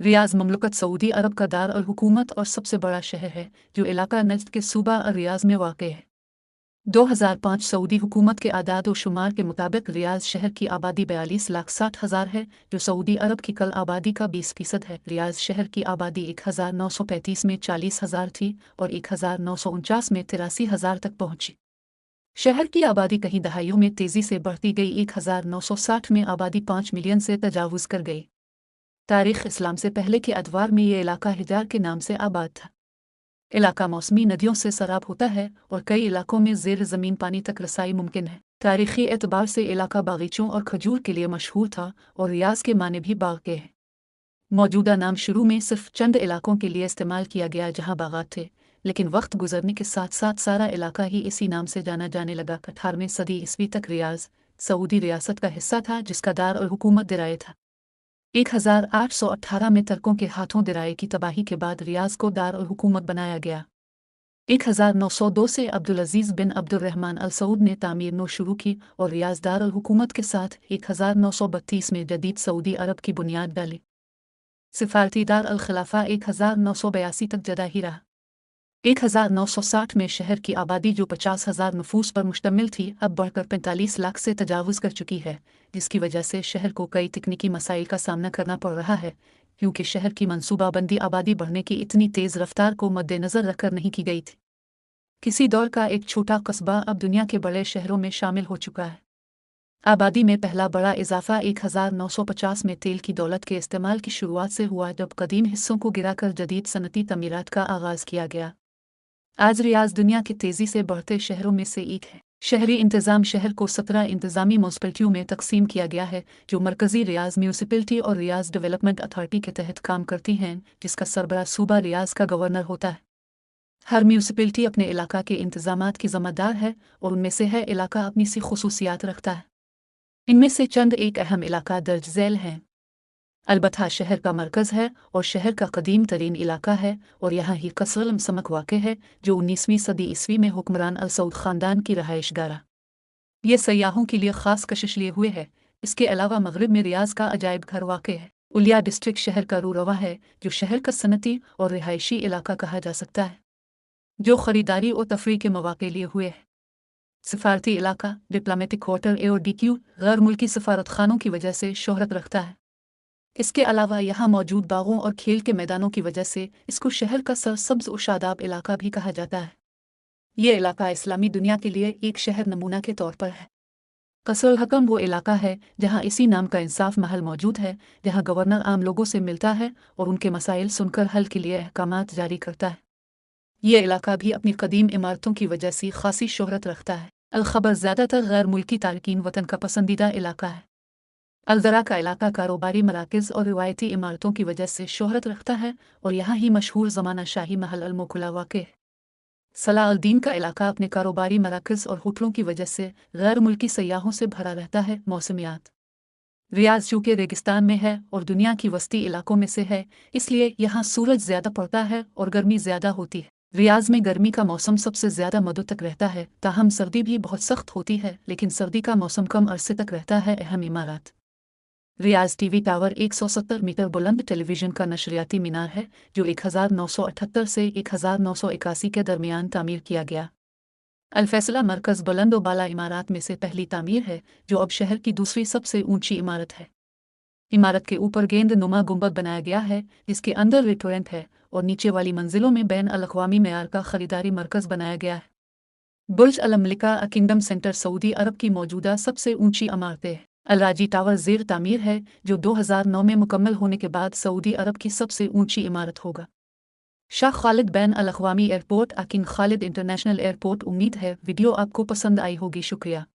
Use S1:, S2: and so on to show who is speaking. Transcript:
S1: रियाज़ ममलकत Saudi अरब का दार अल हुकूमत और सबसे बड़ा शहर है, जो इलाका नज्द के सूबा रियाज़ में वाक़ है। 2005 सऊदी हुकूमत के आदाद व शुमार के मुताबिक रियाज़ शहर की आबादी 42,60,000 है, जो सऊदी अरब की कल आबादी का 20% है। रियाज़ शहर की आबादी 1935 में 40,000 थी और 1949 में 83,000 तक पहुंची। शहर की आबादी कई दहाइयों में तेज़ी से बढ़ती गई। 1960 में आबादी 5 मिलियन से तजावुज़ कर गई। तारीख़ इस्लाम से पहले के अदवार में ये इलाका हिजार के नाम से आबाद था। इलाका मौसमी नदियों से सराब होता है और कई इलाकों में ज़ेर ज़मीन पानी तक रसाई मुमकिन है। तारीख़ी एतबार से इलाका बागीचों और खजूर के लिए मशहूर था और रियाज़ के माने भी बाग के हैं। मौजूदा नाम शुरू में सिर्फ चंद इलाकों के लिए इस्तेमाल किया गया जहाँ बागात थे, लेकिन वक्त गुजरने के साथ साथ सारा इलाका ही इसी नाम से जाना जाने लगा। 18वीं सदी ईस्वी तक रियाज़ सऊदी रियासत का हिस्सा था, जिसका दार और हुकूमत दिराए था। 1818 में तुर्कों के हाथों दिराए की तबाही के बाद रियाज़ को दार अल हुकूमत बनाया गया। 1902 से अब्दुल अजीज़ बिन अब्दुर्रहमान अल सऊद ने तामीर नो शुरू की और रियाज़ दार अल हुकूमत के साथ 1932 में जदीद सऊदी अरब की बुनियाद डाली। सिफारती दार अल खिलाफा 1982 तक जदा ही रहा। 1960 में शहर की आबादी जो 50,000 नफूस पर मुश्तमिल थी, अब बढ़कर 45 लाख से तजावुज़ कर चुकी है, जिसकी वजह से शहर को कई तकनीकी मसाइल का सामना करना पड़ रहा है, क्योंकि शहर की मनसूबाबंदी आबादी बढ़ने की इतनी तेज़ रफ्तार को मद्देनज़र रखकर नहीं की गई थी। किसी दौर का एक छोटा कस्बा अब दुनिया के बड़े शहरों में शामिल हो चुका है। आबादी में पहला बड़ा इजाफा 1950 में तेल की दौलत के इस्तेमाल की शुरुआत से हुआ, जब कदीम हिस्सों को गिराकर जदीद सनती तमीरात का आगाज़ किया गया। आज रियाज़ दुनिया के तेज़ी से बढ़ते शहरों में से एक है। शहरी इंतज़ाम शहर को 17 इंतज़ामी म्यूनिसिपैलिटियों में तकसीम किया गया है, जो मरकज़ी रियाज़ म्यूनिसिपैलिटी और रियाज़ डेवलपमेंट अथॉरिटी के तहत काम करती हैं, जिसका सरबराह सूबा रियाज़ का गवर्नर होता है। हर म्यूनिसिपैलिटी अपने इलाका के इंतज़ामात की ज़िम्मेदार है और उनमें से है इलाका अपनी सी खुसूसियात रखता है। इनमें से चंद एक अहम इलाका दर्ज झैल हैं। अलबत्ता शहर का मरकज़ है और शहर का कदीम तरीन इलाका है और यहाँ ही कसर अल-समक वाक़ है, जो 19वीं सदी ईस्वी में हुक्मरान अल सऊद ख़ानदान की रहायशगाह रहा। ये सयाहों के लिए ख़ास कशिश लिए हुए है। इसके अलावा मग़रिब में रियाज़ का अजायब घर वाक़ है। उलिया डिस्ट्रिक्ट शहर का रूरवा है, जो शहर का सनती और रिहायशी इलाका कहा जा सकता है, जो ख़रीदारी और तफरीह के मौक़े लिए हुए है। सिफारती इलाका डिप्लोमेटिक क्वार्टर AODQ गैर मुल्की सफारत खानों की वजह से शोहरत रखता है। इसके अलावा यहाँ मौजूद बागों और खेल के मैदानों की वजह से इसको शहर का सरसब्ज़ और शादाब इलाका भी कहा जाता है। ये इलाका इस्लामी दुनिया के लिए एक शहर नमूना के तौर पर है। कसरुल हकम वो इलाका है जहाँ इसी नाम का इंसाफ महल मौजूद है, जहाँ गवर्नर आम लोगों से मिलता है और उनके मसाइल सुनकर हल के लिए अहकामात जारी करता है। ये इलाका भी अपनी कदीम इमारतों की वजह से खासी शोहरत रखता है। अल-खबर ज़्यादातर गैर मुल्की तारकीन वतन का पसंदीदा इलाका है। अलदरा का इलाका कारोबारी मराकज़ और रिवायती इमारतों की वजह से शोहरत रखता है और यहाँ ही मशहूर ज़माना शाही महल अल-मोकुला वाक़ है। सलाह अल-दीन का इलाका अपने कारोबारी मराकज़ और होटलों की वजह से गैर मुल्की सयाहों से भरा रहता है। मौसमियात रियाज़ चूँकि रेगिस्तान में है और दुनिया की वस्ती इलाकों में से है, इसलिए यहाँ सूरज ज़्यादा पड़ता है और गर्मी ज़्यादा होती है। रियाज़ में गर्मी का मौसम सबसे ज़्यादा मदों तक रहता है, ताहम सर्दी भी बहुत सख्त होती है, लेकिन सर्दी का मौसम कम अरसे तक रहता है। अहम इमारत रियाज़ टीवी टावर 170 मीटर बुलंद टेलीविज़न का नशरियाती मीनार है, जो 1978 से 1981 के दरमियान तामीर किया गया। अल-फैसला मरकज़ बुलंद व बाला इमारत में से पहली तामीर है, जो अब शहर की दूसरी सबसे ऊंची इमारत है। इमारत के ऊपर गेंद नुमा गुंबद बनाया गया है, जिसके अंदर रेस्टोरेंट है और नीचे वाली मंजिलों में बैन अल-अक़वामी मेयार का ख़रीदारी मरकज़ बनाया गया है। बुर्ज अल-ममलिका किंगडम सेंटर सऊदी अरब की मौजूदा सबसे ऊंची इमारतें है। अल-राजी टावर ज़ेर तामीर है, जो 2009 में मुकम्मल होने के बाद सऊदी अरब की सबसे ऊंची इमारत होगा। शाह खालिद बैन अल-अक़वामी airport King Khalid International Airport. उम्मीद है वीडियो आपको पसंद आई होगी। शुक्रिया।